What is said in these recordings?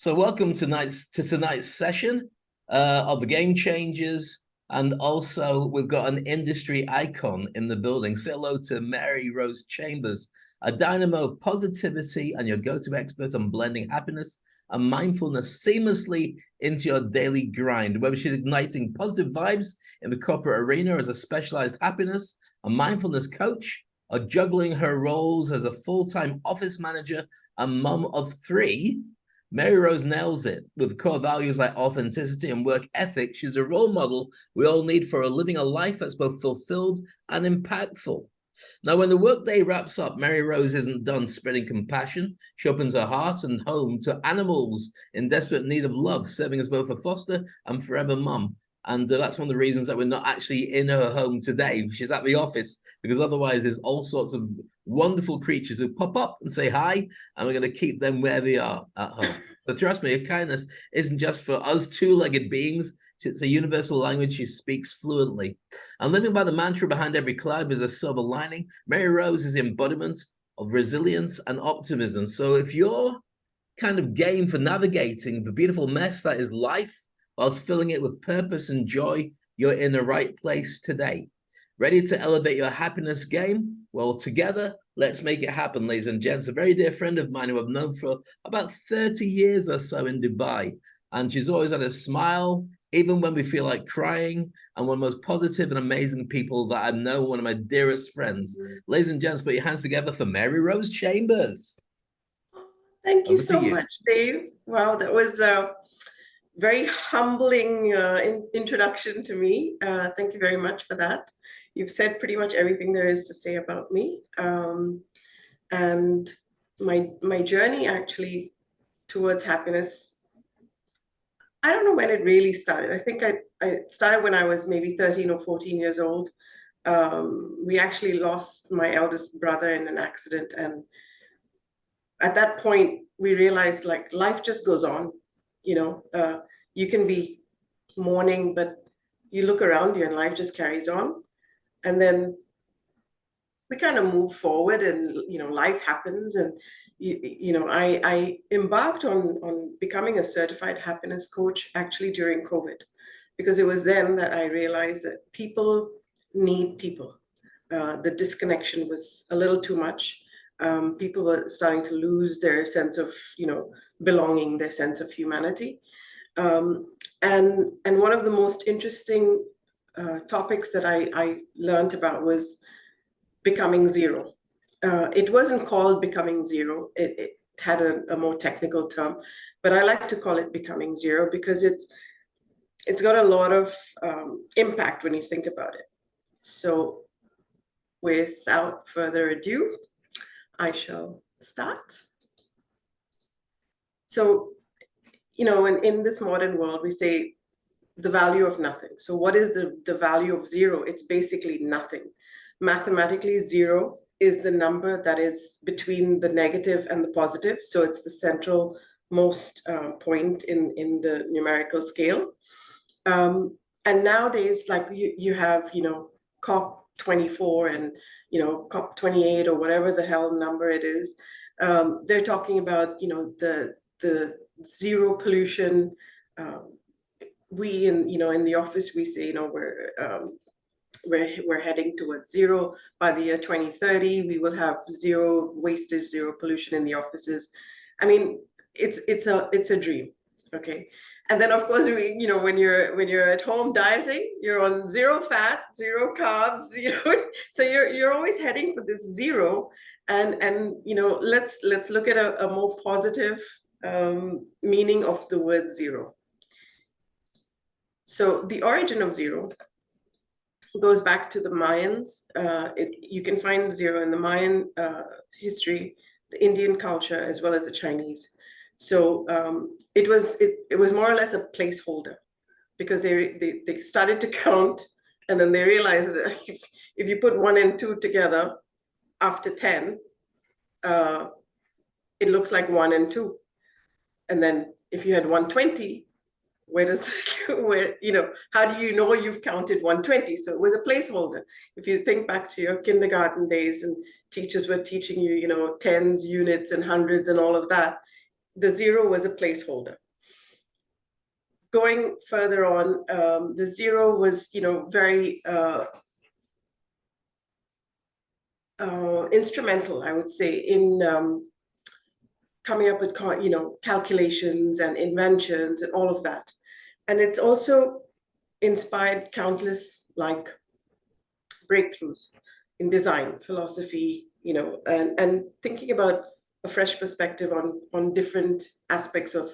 So welcome to tonight's session of the Game Changers. And also we've got an industry icon in the building. Say hello to Mary Rose Chambers, a dynamo of positivity and your go-to expert on blending happiness and mindfulness seamlessly into your daily grind. Whether she's igniting positive vibes in the corporate arena as a specialized happiness and mindfulness coach, or juggling her roles as a full-time office manager and mum of three, Mary Rose nails it. With core values like authenticity and work ethic, she's a role model we all need for living a life that's both fulfilled and impactful. Now, when the workday wraps up, Mary Rose isn't done spreading compassion. She opens her heart and home to animals in desperate need of love, serving as both a foster and forever mum. And that's one of the reasons that we're not actually in her home today. She's at the office, because otherwise there's all sorts of wonderful creatures who pop up and say hi, and we're going to keep them where they are at home. But trust me, her kindness isn't just for us two-legged beings. It's a universal language she speaks fluently. And living by the mantra behind every cloud is a silver lining, Mary Rose is the embodiment of resilience and optimism. So if you're kind of game for navigating the beautiful mess that is life, whilst filling it with purpose and joy, you're in the right place today. Ready to elevate your happiness game? Well, together, let's make it happen, ladies and gents. A very dear friend of mine who I've known for about 30 years or so in Dubai. And she's always had a smile, even when we feel like crying, and one of the most positive and amazing people that I've known, one of my dearest friends. Ladies and gents, put your hands together for Mary Rose Chambers. Thank you so much, Dave. Wow, that was a very humbling introduction to me. Thank you very much for that. You've said pretty much everything there is to say about me. And my journey actually towards happiness, I don't know when it really started. I think I started when I was maybe 13 or 14 years old. We actually lost my eldest brother in an accident. And at that point, we realized like life just goes on. You know, you can be mourning, but you look around you and life just carries on. And then we kind of move forward and, you know, life happens. And, I embarked on becoming a certified happiness coach actually during COVID, because it was then that I realized that people need people. The disconnection was a little too much. People were starting to lose their sense of, belonging, their sense of humanity. And one of the most interesting topics that I learned about was becoming zero. It wasn't called becoming zero. It had a more technical term, but I like to call it becoming zero because it's got a lot of impact when you think about it. So without further ado, I shall start. So, in this modern world, we say the value of nothing. So what is the value of zero? It's basically nothing. Mathematically, zero is the number that is between the negative and the positive. So it's the central most point in the numerical scale. And nowadays, like you have, COP24 and, COP28 or whatever the hell number it is. They're talking about, the zero pollution. We in the office, we say, we're heading towards zero by the year 2030. We will have zero wastage, zero pollution in the offices. I mean, it's a dream. Okay. And then of course, when you're at home dieting, you're on zero fat, zero carbs, so you're always heading for this zero. And let's look at a more positive meaning of the word zero. So the origin of zero goes back to the Mayans. You can find zero in the Mayan history, the Indian culture, as well as the Chinese. So it was more or less a placeholder, because they started to count, and then they realized that if you put 1 and 2 together after 10, it looks like 1 and 2. And then if you had 120, how do you know you've counted 120? So it was a placeholder. If you think back to your kindergarten days and teachers were teaching you, tens, units, and hundreds and all of that, the zero was a placeholder. Going further on, the zero was, very instrumental, I would say, in coming up with, calculations and inventions and all of that. And it's also inspired countless breakthroughs in design, philosophy, and thinking about a fresh perspective on different aspects of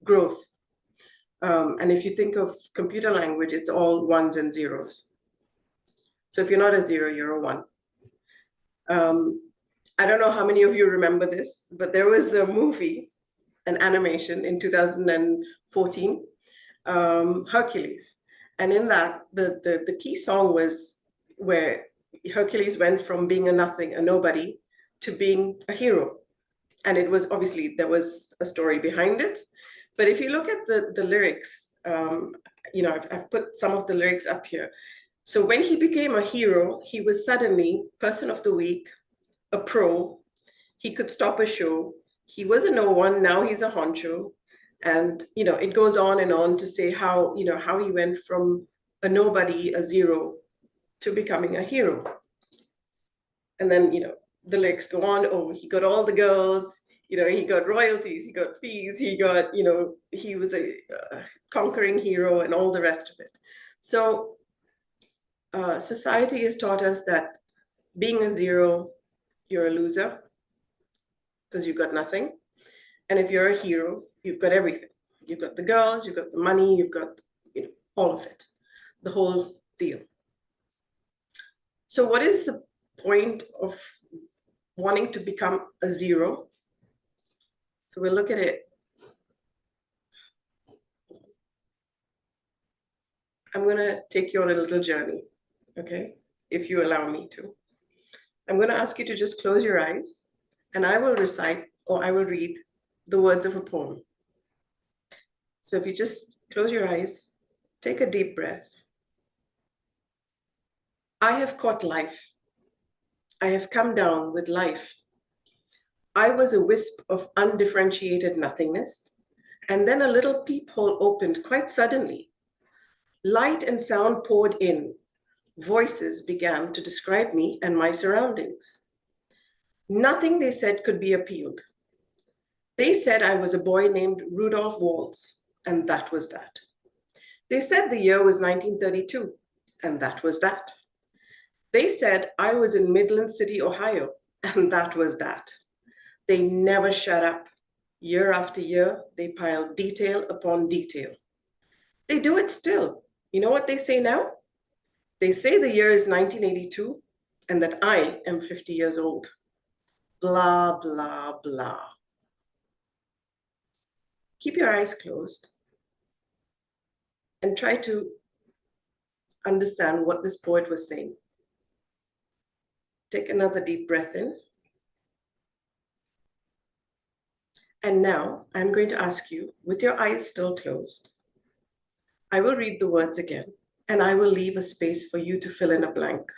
growth. And if you think of computer language, it's all ones and zeros. So if you're not a zero, you're a one. I don't know how many of you remember this, but there was a movie, an animation in 2014, Hercules. And in that, the key song was where Hercules went from being a nothing, a nobody, to being a hero. And it was obviously, there was a story behind it. But if you look at the lyrics, I've put some of the lyrics up here. So when he became a hero, he was suddenly person of the week, a pro. He could stop a show. He was a no one, now he's a honcho. And, it goes on and on to say how he went from a nobody, a zero, to becoming a hero. And then, the lyrics go on, oh, he got all the girls, he got royalties, he got fees, he got, he was a conquering hero and all the rest of it. So society has taught us that being a zero, you're a loser because you've got nothing. And if you're a hero, you've got everything. You've got the girls, you've got the money, you've got all of it, the whole deal. So what is the point of wanting to become a zero? So we'll look at it. I'm going to take you on a little journey, okay? If you allow me to. I'm going to ask you to just close your eyes and I will recite or I will read the words of a poem. So if you just close your eyes, take a deep breath. I have caught life. I have come down with life. I was a wisp of undifferentiated nothingness, and then a little peephole opened quite suddenly. Light and sound poured in. Voices began to describe me and my surroundings. Nothing they said could be appealed. They said I was a boy named Rudolph Waltz, and that was that. They said the year was 1932, and that was that. They said I was in Midland City, Ohio, and that was that. They never shut up. Year after year, they piled detail upon detail. They do it still. You know what they say now? They say the year is 1982 and that I am 50 years old. Blah, blah, blah. Keep your eyes closed and try to understand what this poet was saying. Take another deep breath in. And now I'm going to ask you, with your eyes still closed, I will read the words again, and I will leave a space for you to fill in a blank.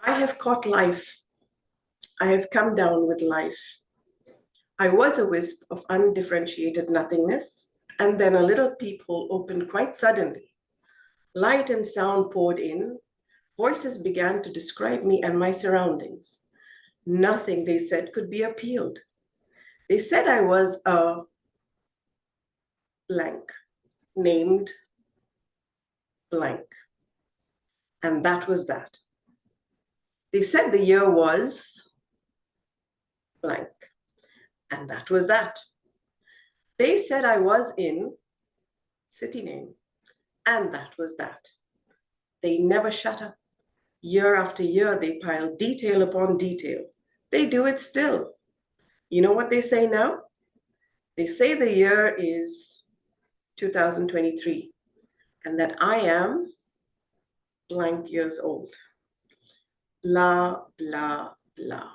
I have caught life. I have come down with life. I was a wisp of undifferentiated nothingness, and then a little peephole opened quite suddenly. Light and sound poured in. Voices began to describe me and my surroundings. Nothing, they said, could be appealed. They said I was a blank, named blank. And that was that. They said the year was blank. And that was that. They said I was in city name. And that was that. They never shut up. Year after year, they piled detail upon detail. They do it still. You know what they say now? They say the year is 2023 and that I am blank years old. Blah, blah, blah.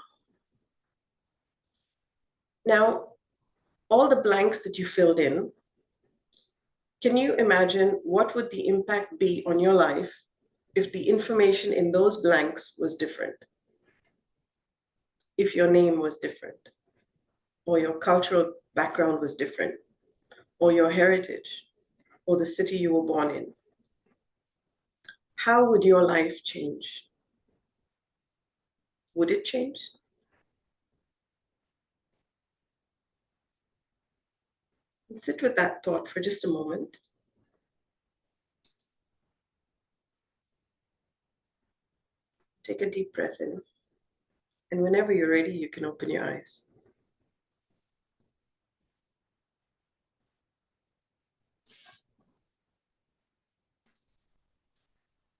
Now, all the blanks that you filled in, can you imagine what would the impact be on your life if the information in those blanks was different? if your name was different, or your cultural background was different, or your heritage, or the city you were born in? How would your life change? Would it change? Sit with that thought for just a moment. Take a deep breath in. And whenever you're ready, you can open your eyes.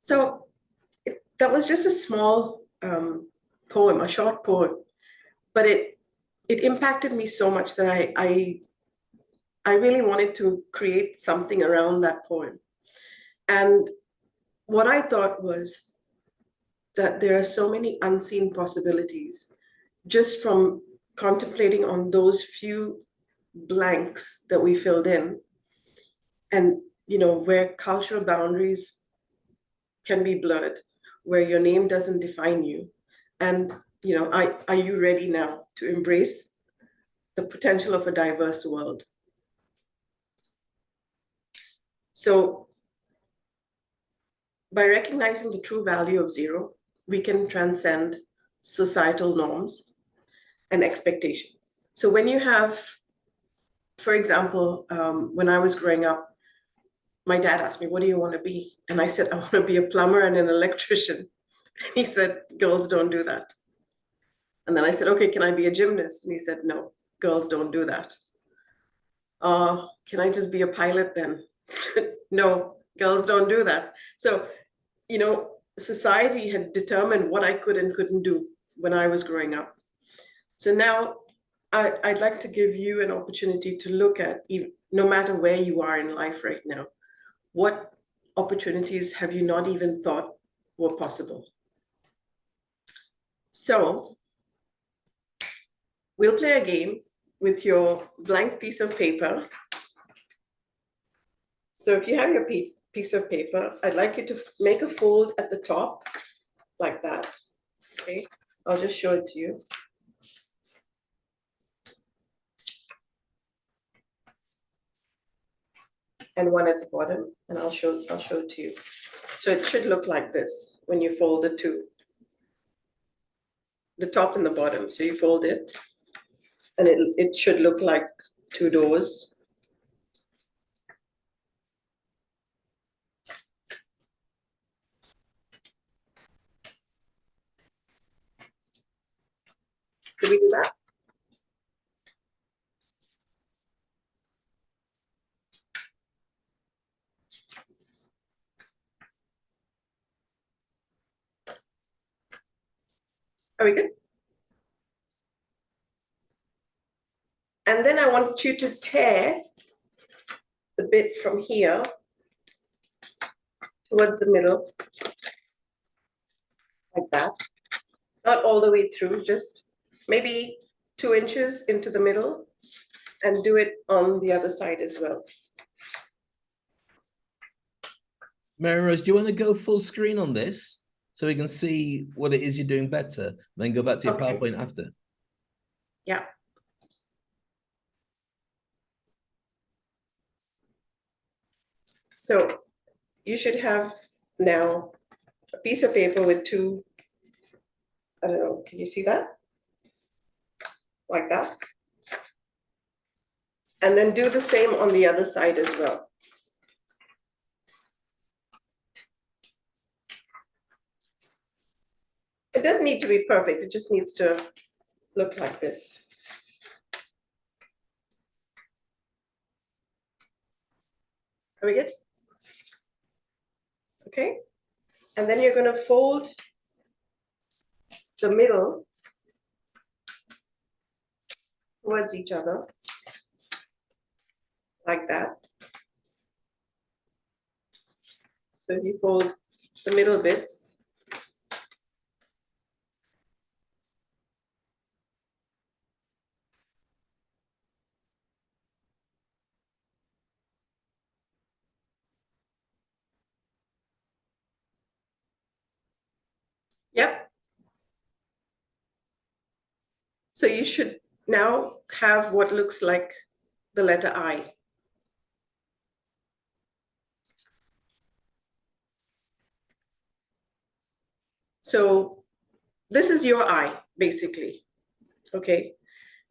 So that was just a small poem, a short poem, but it impacted me so much that I really wanted to create something around that poem. And what I thought was that there are so many unseen possibilities just from contemplating on those few blanks that we filled in, and where cultural boundaries can be blurred, where your name doesn't define you. And are you ready now to embrace the potential of a diverse world? So by recognizing the true value of zero, we can transcend societal norms and expectations. So when you have, for example, when I was growing up, my dad asked me, "What do you want to be?" And I said, "I want to be a plumber and an electrician." He said, "Girls don't do that." And then I said, "Okay, can I be a gymnast?" And he said, "No, girls don't do that." Can I just be a pilot then? No, girls don't do that. So, society had determined what I could and couldn't do when I was growing up. So now I'd like to give you an opportunity to look at, no matter where you are in life right now, what opportunities have you not even thought were possible? So we'll play a game with your blank piece of paper. So if you have your piece of paper, I'd like you to make a fold at the top like that. Okay, I'll just show it to you. And one at the bottom, and I'll show it to you. So it should look like this when you fold the two, the top and the bottom. So you fold it, and it should look like two doors. Did we do that? Are we good? And then I want you to tear the bit from here towards the middle, like that. Not all the way through, just maybe 2 inches into the middle, and do it on the other side as well. Mary Rose, do you want to go full screen on this so we can see what it is you're doing better? Then go back to your PowerPoint after. Yeah. So you should have now a piece of paper with two, I don't know, can you see that? Like that. And then do the same on the other side as well. It doesn't need to be perfect, it just needs to look like this. Are we good? Okay. And then you're going to fold the middle towards each other, like that. So if you fold the middle bits, yep. So you should now have what looks like the letter I. So this is your I, basically. Okay.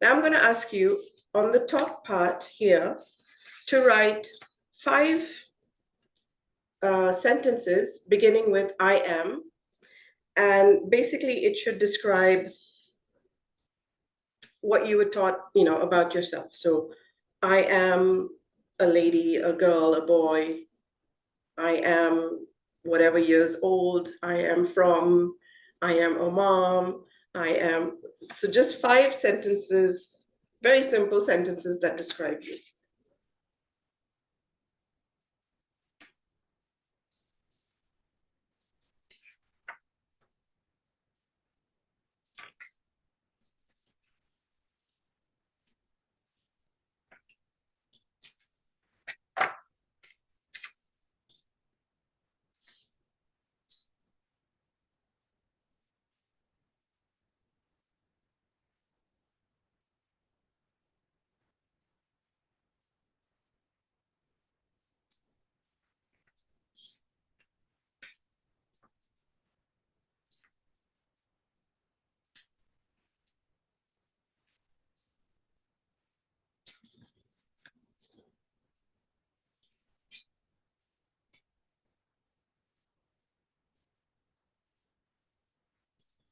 Now I'm going to ask you on the top part here to write 5 sentences beginning with I am. And basically it should describe what you were taught, about yourself. So I am a lady, a girl, a boy. I am whatever years old. I am from. I am a mom. I am. So just 5 sentences, very simple sentences that describe you.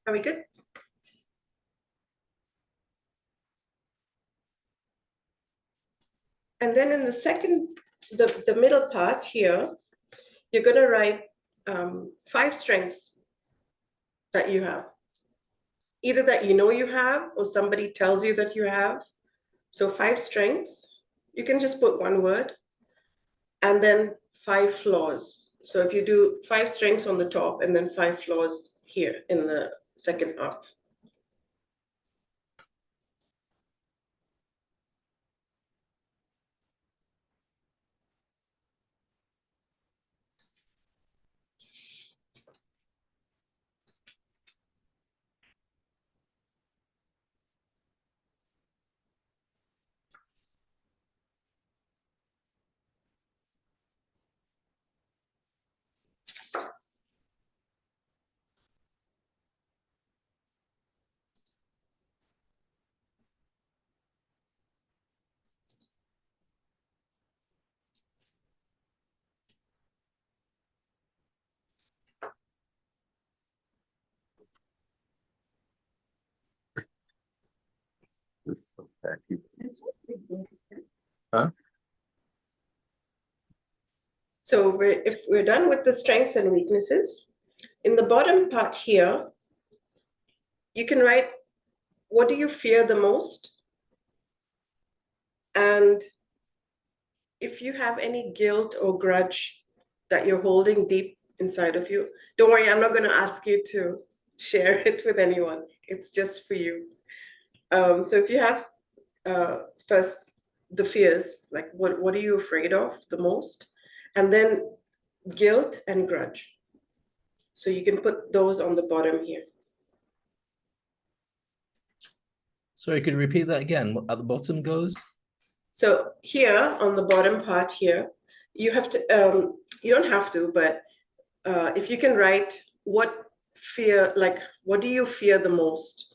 Are we good? And then in the second, the middle part here, you're going to write 5 strengths that you have. Either that you have or somebody tells you that you have. So 5 strengths, you can just put one word, and then 5 flaws. So if you do 5 strengths on the top and then 5 flaws here in the second half. Huh? So if we're done with the strengths and weaknesses, in the bottom part here, you can write, what do you fear the most? And if you have any guilt or grudge that you're holding deep inside of you, don't worry, I'm not going to ask you to share it with anyone. It's just for you. So if you have first the fears, like what are you afraid of the most? And then guilt and grudge. So you can put those on the bottom here. So you could repeat that again. What at the bottom goes? So here on the bottom part here, you have to, you don't have to, but if you can write what do you fear the most?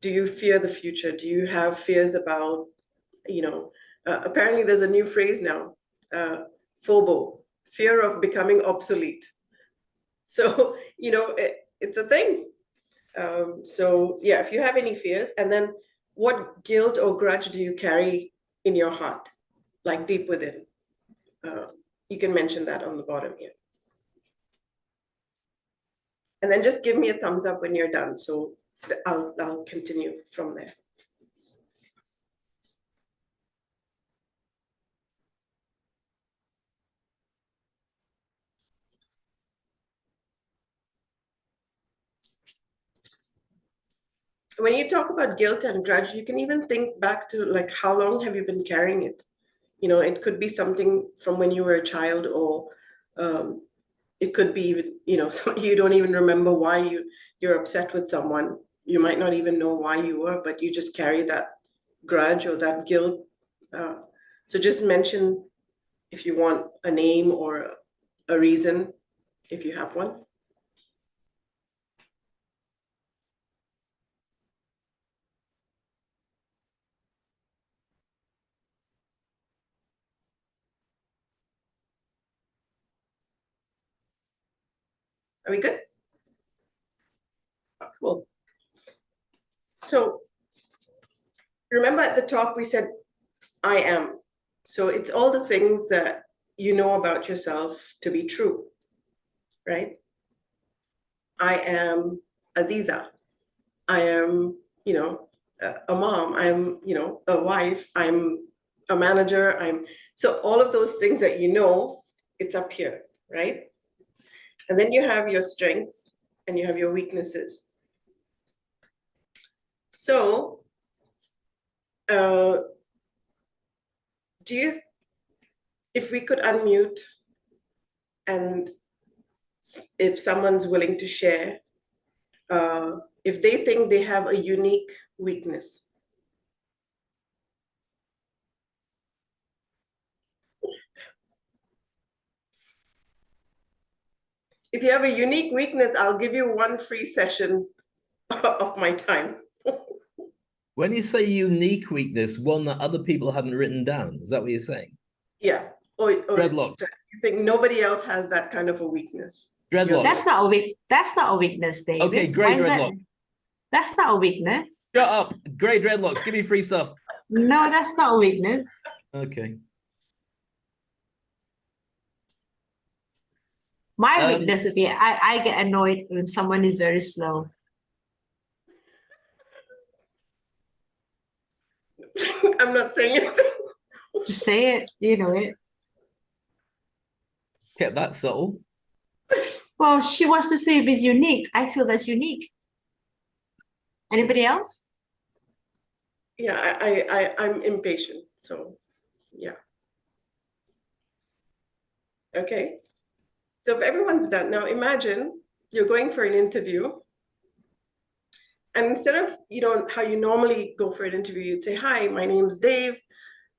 Do you fear the future? Do you have fears about, apparently there's a new phrase now, FOBO, fear of becoming obsolete. So, it's a thing. So yeah, if you have any fears, and then what guilt or grudge do you carry in your heart, like deep within? You can mention that on the bottom here. And then just give me a thumbs up when you're done. So I'll continue from there. When you talk about guilt and grudge, you can even think back to like, how long have you been carrying it? It could be something from when you were a child, or it could be, you don't even remember why you're upset with someone. You might not even know why you were, but you just carry that grudge or that guilt. So just mention if you want a name or a reason, if you have one. Are we good? Cool. So remember at the top we said, I am. So it's all the things that you know about yourself to be true, right? I am Aziza. I am, a mom. I'm, a wife. I'm a manager. So all of those things that you know, it's up here, right? And then you have your strengths and you have your weaknesses. So, if we could unmute and if someone's willing to share, if they think they have a unique weakness. If you have a unique weakness, I'll give you one free session of my time. When you say unique weakness, one that other people haven't written down, is that what you're saying? Yeah. Or Dreadlocks. You think nobody else has that kind of a weakness. Dreadlocks. That's not a weakness, David. Okay, grey dreadlocks. That's not a weakness. Shut up. Grey dreadlocks. Give me free stuff. No, that's not a weakness. Okay. My weakness would be I get annoyed when someone is very slow. I'm not saying anything. Just say it, you know it. Kept that subtle. Well, she wants to say if it's unique. I feel that's unique. Anybody else? Yeah, I'm impatient. So, yeah. Okay. So if everyone's done, now imagine you're going for an interview. And instead of, how you normally go for an interview, you'd say, hi, my name's Dave.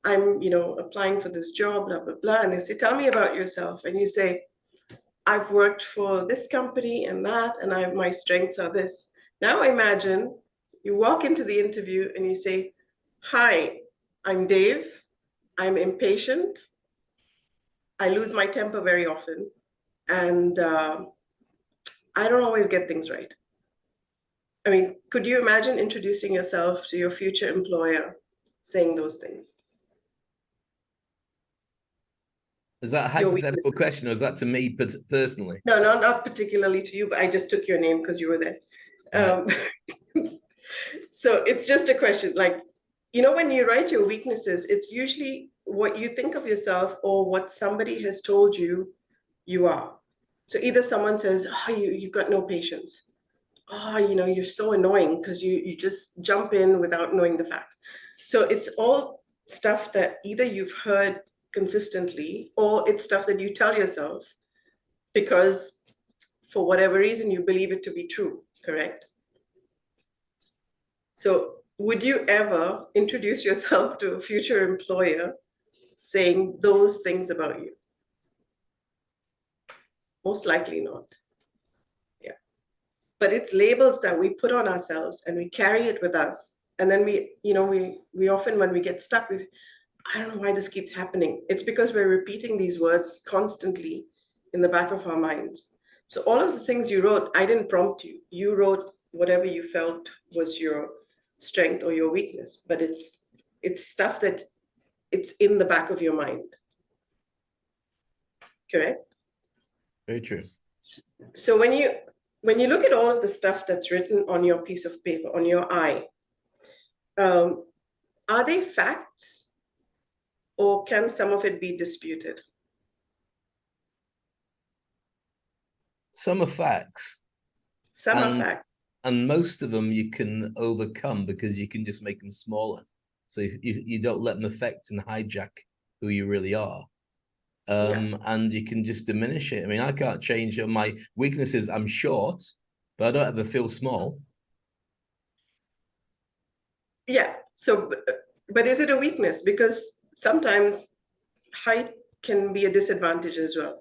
I'm, applying for this job, blah, blah, blah. And they say, tell me about yourself. And you say, I've worked for this company and that, and my strengths are this. Now imagine you walk into the interview and you say, hi, I'm Dave. I'm impatient. I lose my temper very often. And I don't always get things right. I mean, could you imagine introducing yourself to your future employer saying those things? Is that a hypothetical question, or is that to me personally? No, not particularly to you, but I just took your name because you were there. So it's just a question. Like, when you write your weaknesses, it's usually what you think of yourself or what somebody has told you you are. So either someone says, oh, you've got no patience. Oh, you're so annoying because you just jump in without knowing the facts. So it's all stuff that either you've heard consistently or it's stuff that you tell yourself because for whatever reason you believe it to be true, correct? So would you ever introduce yourself to a future employer saying those things about you? Most likely not. Yeah. But it's labels that we put on ourselves and we carry it with us. And then we often, when we get stuck with, I don't know why this keeps happening. It's because we're repeating these words constantly in the back of our minds. So all of the things you wrote, I didn't prompt you. You wrote whatever you felt was your strength or your weakness, but it's stuff that it's in the back of your mind. Correct? Very true. So when you look at all of the stuff that's written on your piece of paper, on your eye, are they facts or can some of it be disputed? Some are facts. Some are facts. And most of them you can overcome because you can just make them smaller. So you don't let them affect and hijack who you really are. And you can just diminish it. I mean, I can't change my weaknesses. I'm short, but I don't ever feel small. Yeah. So, but is it a weakness? Because sometimes height can be a disadvantage as well.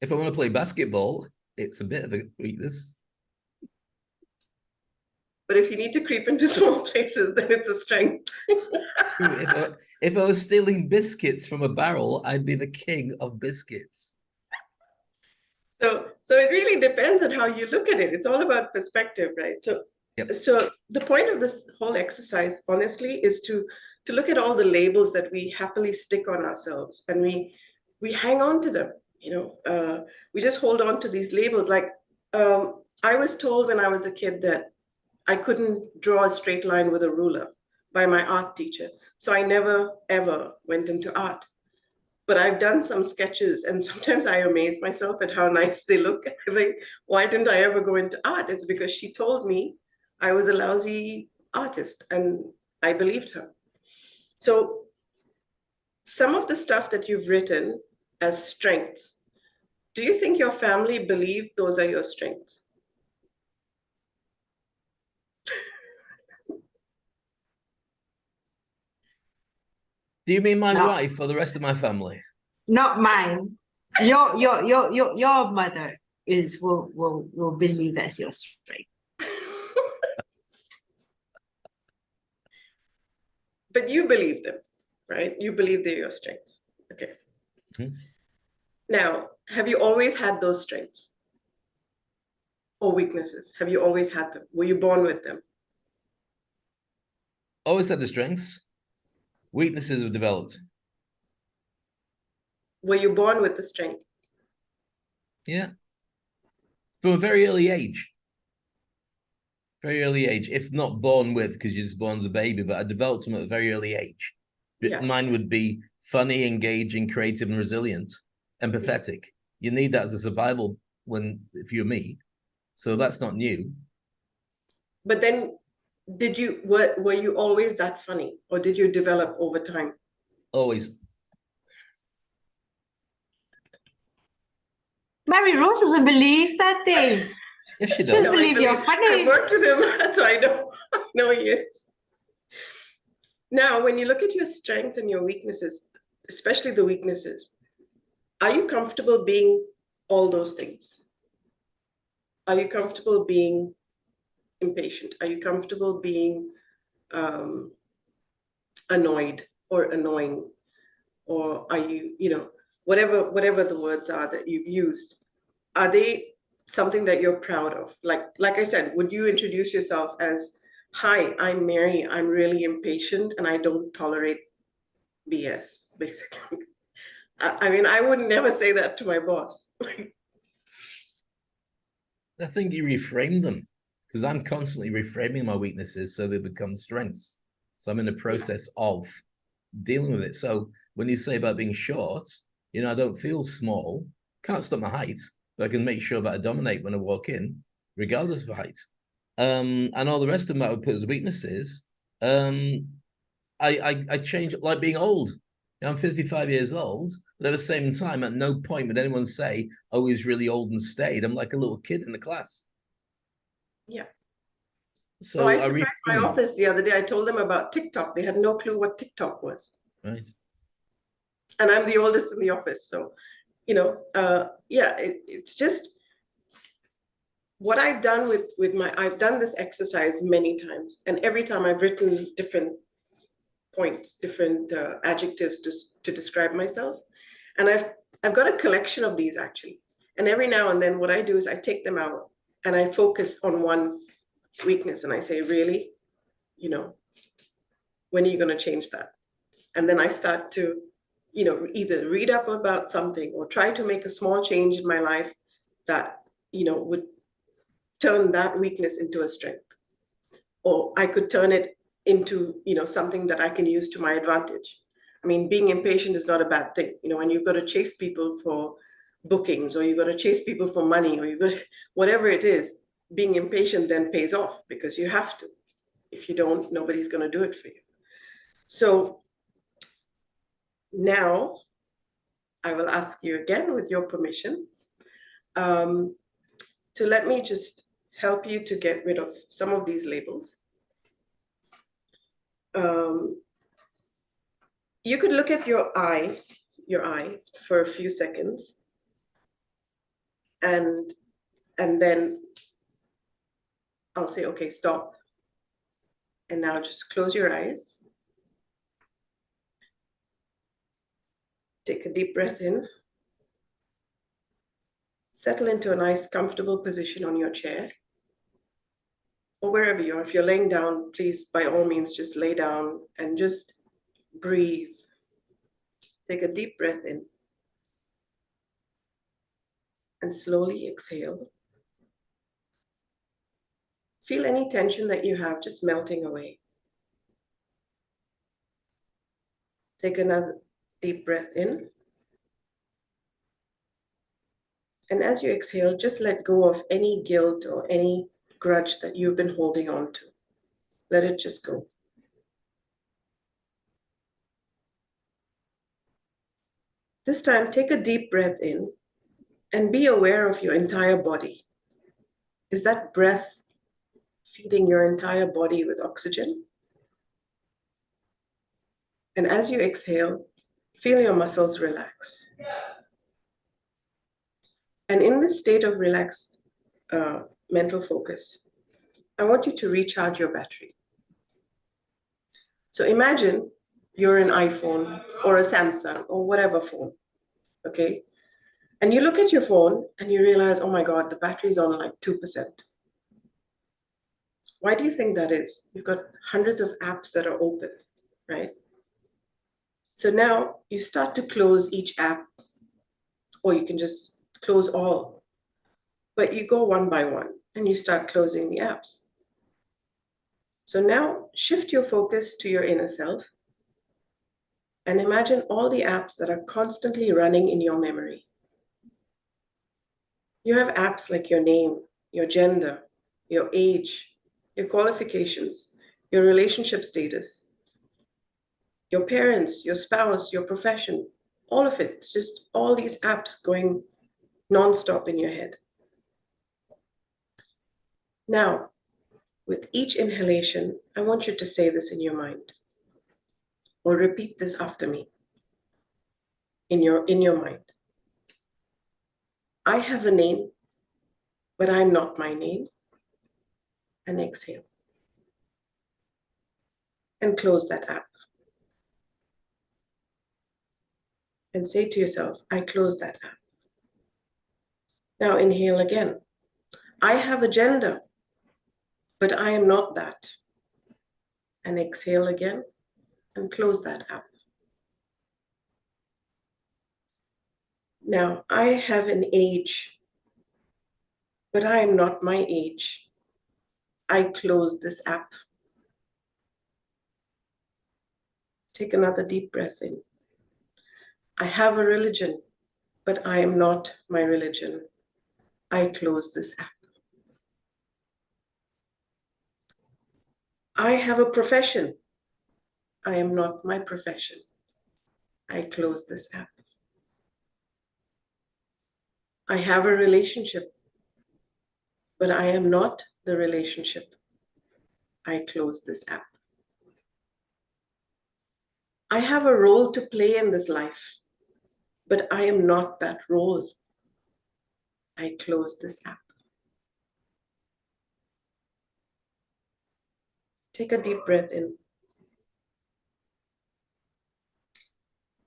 If I want to play basketball, it's a bit of a weakness. But if you need to creep into small places, then it's a strength. If I was stealing biscuits from a barrel, I'd be the king of biscuits. So it really depends on how you look at it. It's all about perspective, right? Yep. So the point of this whole exercise, honestly, is to look at all the labels that we happily stick on ourselves, and we hang on to them. We just hold on to these labels. Like I was told when I was a kid that I couldn't draw a straight line with a ruler by my art teacher. So I never, ever went into art. But I've done some sketches, and sometimes I amaze myself at how nice they look. I think, why didn't I ever go into art? It's because she told me I was a lousy artist, and I believed her. So some of the stuff that you've written as strengths, do you think your family believe those are your strengths? Do you mean my No. wife or the rest of my family? Not mine. Your mother will believe that's your strength. But you believe them, right? You believe they're your strengths. Okay. Mm-hmm. Now, have you always had those strengths or weaknesses? Have you always had them? Were you born with them? Always had the strengths. Weaknesses have developed. Were you born with the strength? Yeah. From a very early age. Very early age, if not born with, because you're just born as a baby, but I developed them at a very early age. Yeah. Mine would be funny, engaging, creative, and resilient, empathetic. You need that as a survival if you're me. So that's not new. But then were you always that funny, or did you develop over time? Always. Mary Rose doesn't believe that thing. Yes, she She does. doesn't believe you're funny. I worked with him, so I know he is. Now, when you look at your strengths and your weaknesses, especially the weaknesses, are you comfortable being all those things? Are you comfortable being impatient? Are you comfortable being annoyed or annoying? Or are you, whatever the words are that you've used, are they something that you're proud of? Like I said, would you introduce yourself as, hi, I'm Mary, I'm really impatient and I don't tolerate BS, basically? I mean, I would never say that to my boss. I think you reframe them, because I'm constantly reframing my weaknesses so they become strengths. So I'm in the process of dealing with it. So when you say about being short, I don't feel small, can't stop my height, but I can make sure that I dominate when I walk in, regardless of height. And all the rest of them I would put as weaknesses. I change, like being old. I'm 55 years old, but at the same time, at no point would anyone say, oh, he's really old and staid. I'm like a little kid in the class. Yeah. So I surprised my office the other day. I told them about TikTok. They had no clue what TikTok was. Right. And I'm the oldest in the office. So, it's just what I've done I've done this exercise many times. And every time I've written different points, different adjectives to describe myself. And I've got a collection of these actually. And every now and then what I do is I take them out and I focus on one weakness and I say, really, when are you going to change that? And then I start to, either read up about something or try to make a small change in my life that, would turn that weakness into a strength. Or I could turn it into, something that I can use to my advantage. I mean, being impatient is not a bad thing. When you've got to chase people for bookings, or you've got to chase people for money, or you've got whatever it is, being impatient then pays off because you have to. If you don't, nobody's going to do it for you. So now I will ask you again, with your permission, to let me just help you to get rid of some of these labels. You could look at your eye for a few seconds, and then I'll say, okay, stop. And now just close your eyes. Take a deep breath in. Settle into a nice, comfortable position on your chair or wherever you are. If you're laying down, please, by all means, just lay down and just breathe. Take a deep breath in and slowly exhale. Feel any tension that you have just melting away. Take another deep breath in. And as you exhale, just let go of any guilt or any grudge that you've been holding on to. Let it just go. This time, take a deep breath in and be aware of your entire body. Is that breath feeding your entire body with oxygen? And as you exhale, feel your muscles relax. And in this state of relaxed mental focus, I want you to recharge your battery. So imagine you're an iPhone or a Samsung or whatever phone, okay? And you look at your phone and you realize, oh my God, the battery's on like 2%. Why do you think that is? You've got hundreds of apps that are open, right? So now you start to close each app, or you can just close all, but you go one by one and you start closing the apps. So now shift your focus to your inner self and imagine all the apps that are constantly running in your memory. You have apps like your name, your gender, your age, your qualifications, your relationship status, your parents, your spouse, your profession, all of it. It's just all these apps going nonstop in your head. Now, with each inhalation, I want you to say this in your mind, or repeat this after me in your mind. I have a name, but I'm not my name. And exhale. And close that app. And say to yourself, I close that app. Now inhale again. I have a gender, but I am not that. And exhale again and close that app. Now I have an age, but I am not my age. I close this app. Take another deep breath in. I have a religion, but I am not my religion. I close this app. I have a profession. I am not my profession. I close this app. I have a relationship, but I am not the relationship. I close this app. I have a role to play in this life, but I am not that role. I close this app. Take a deep breath in.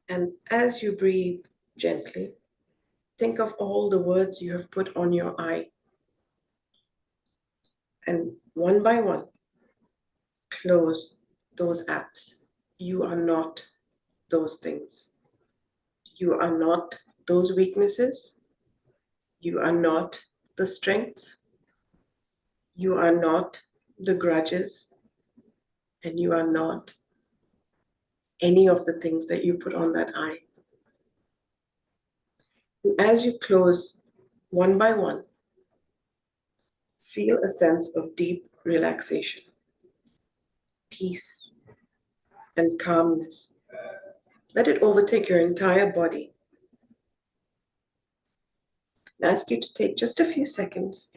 And as you breathe gently, think of all the words you have put on your eye. And one by one, close those apps. You are not those things. You are not those weaknesses. You are not the strengths. You are not the grudges. And you are not any of the things that you put on that eye. And as you close one by one, feel a sense of deep relaxation, peace, and calmness. Let it overtake your entire body. I ask you to take just a few seconds,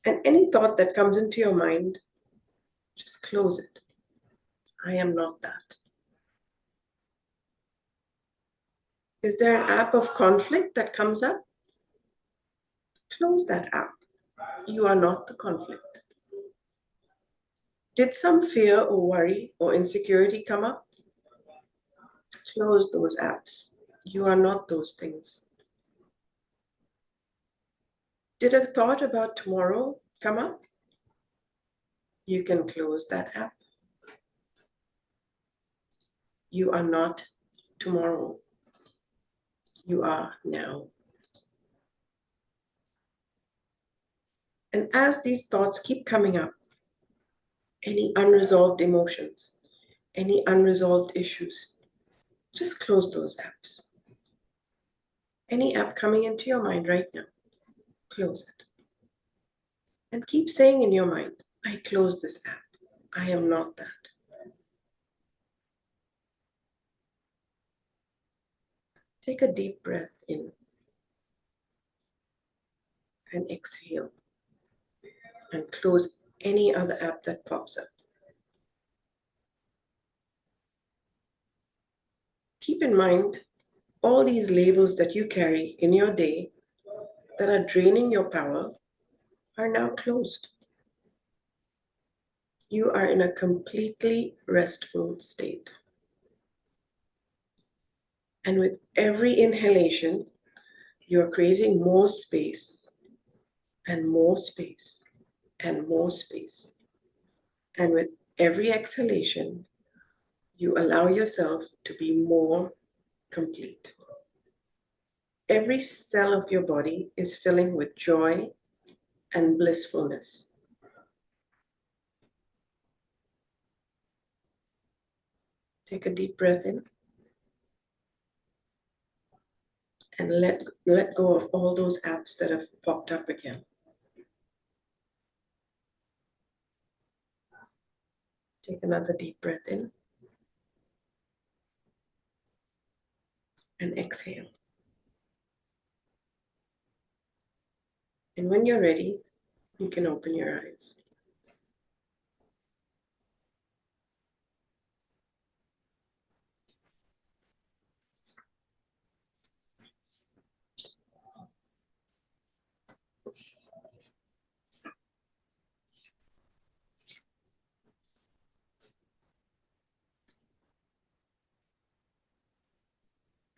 and any thought that comes into your mind, just close it. I am not that. Is there an app of conflict that comes up? Close that app. You are not the conflict. Did some fear or worry or insecurity come up? Close those apps. You are not those things. Did a thought about tomorrow come up? You can close that app. You are not tomorrow. You are now. And as these thoughts keep coming up, any unresolved emotions, any unresolved issues, just close those apps. Any app coming into your mind right now, close it. And keep saying in your mind, I close this app. I am not that. Take a deep breath in and exhale and close any other app that pops up. Keep in mind all these labels that you carry in your day that are draining your power are now closed. You are in a completely restful state. And with every inhalation, you're creating more space and more space and more space. And with every exhalation, you allow yourself to be more complete. Every cell of your body is filling with joy and blissfulness. Take a deep breath in and let go of all those apps that have popped up again. Take another deep breath in and exhale. And when you're ready, you can open your eyes.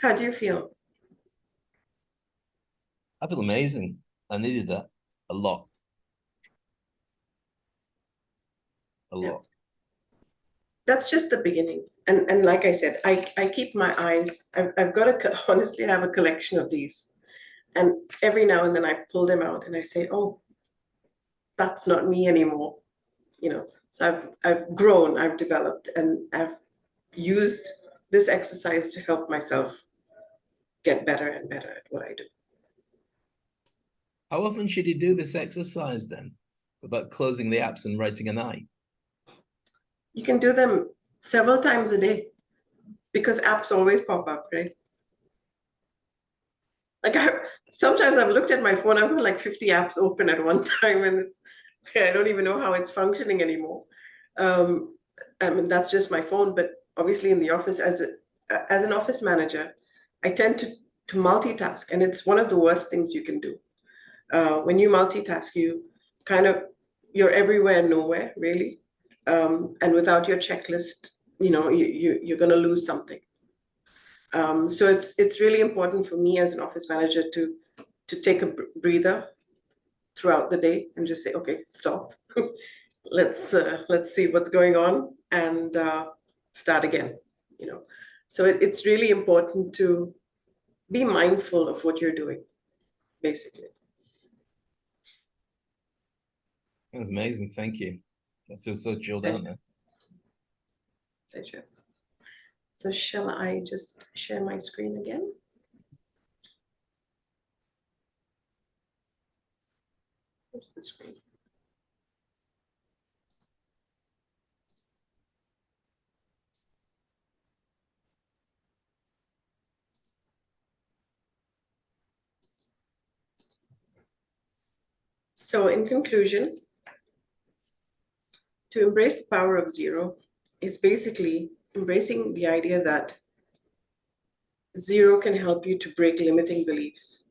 How do you feel? I feel amazing. I needed that a lot. A lot. That's just the beginning. And like I said, I keep my eyes, I've got to honestly have a collection of these. And every now and then I pull them out and I say, oh, that's not me anymore. You know, so I've grown, I've developed, and I've used this exercise to help myself get better and better at what I do. How often should you do this exercise then? About closing the apps and writing an I? You can do them several times a day because apps always pop up, right? Like sometimes I've looked at my phone, I've got like 50 apps open at one time, and I don't even know how it's functioning anymore. I mean, that's just my phone, but obviously in the office, as an office manager, I tend to multitask, and it's one of the worst things you can do. When you multitask, you're everywhere and nowhere, really. And without your checklist, you're going to lose something. So it's really important for me as an office manager to take a breather throughout the day and just say, okay, stop. Let's see what's going on and start again. So it's really important to be mindful of what you're doing, basically. That's amazing. Thank you. I feel so chilled out now. So shall I just share my screen again? Where's the screen? So in conclusion, to embrace the power of zero, is basically embracing the idea that zero can help you to break limiting beliefs.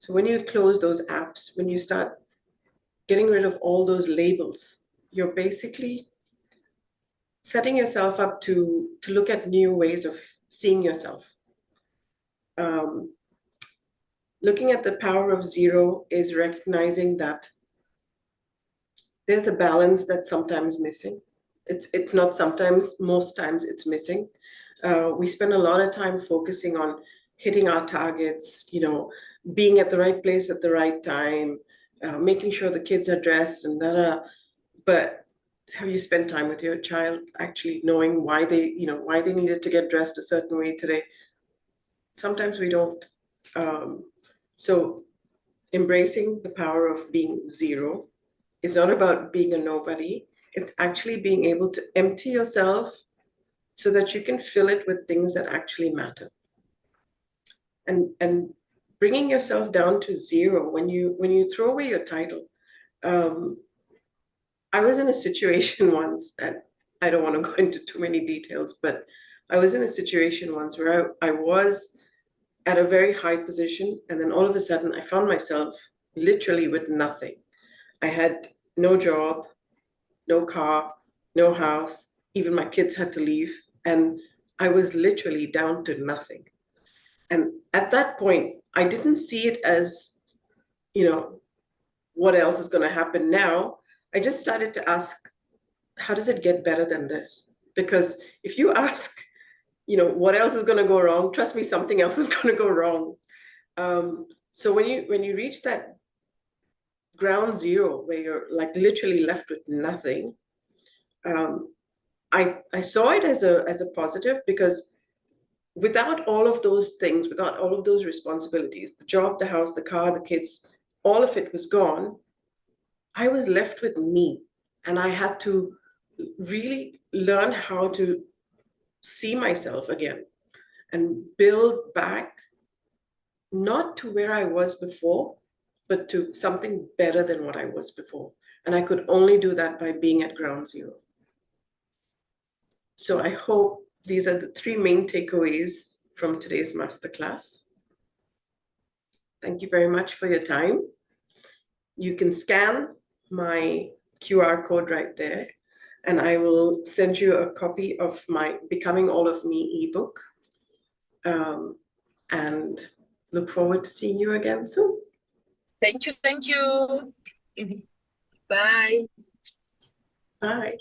So when you close those apps, when you start getting rid of all those labels, you're basically setting yourself up to look at new ways of seeing yourself. Looking at the power of zero is recognizing that there's a balance that's sometimes missing. It's not sometimes, most times it's missing. We spend a lot of time focusing on hitting our targets, being at the right place at the right time, making sure the kids are dressed and that. But have you spent time with your child actually knowing why they needed to get dressed a certain way today? Sometimes we don't. So embracing the power of being zero is not about being a nobody. It's actually being able to empty yourself so that you can fill it with things that actually matter. And bringing yourself down to zero when you throw away your title. I was in a situation once, and I don't want to go into too many details, but I was in a situation once where I was at a very high position, and then all of a sudden I found myself literally with nothing. I had no job, no car, no house, even my kids had to leave, and I was literally down to nothing. And at that point, I didn't see it as, what else is going to happen now? I just started to ask, how does it get better than this? Because if you ask, what else is going to go wrong, trust me, something else is going to go wrong. So when you reach that ground zero where you're like literally left with nothing, I saw it as a positive, because without all of those things, without all of those responsibilities, the job, the house, the car, the kids, all of it was gone. I was left with me, and I had to really learn how to see myself again and build back, not to where I was before, but to something better than what I was before. And I could only do that by being at ground zero. So I hope these are the three main takeaways from today's masterclass. Thank you very much for your time. You can scan my QR code right there, and I will send you a copy of my Becoming All of Me ebook. And look forward to seeing you again soon. Thank you. Bye. Bye.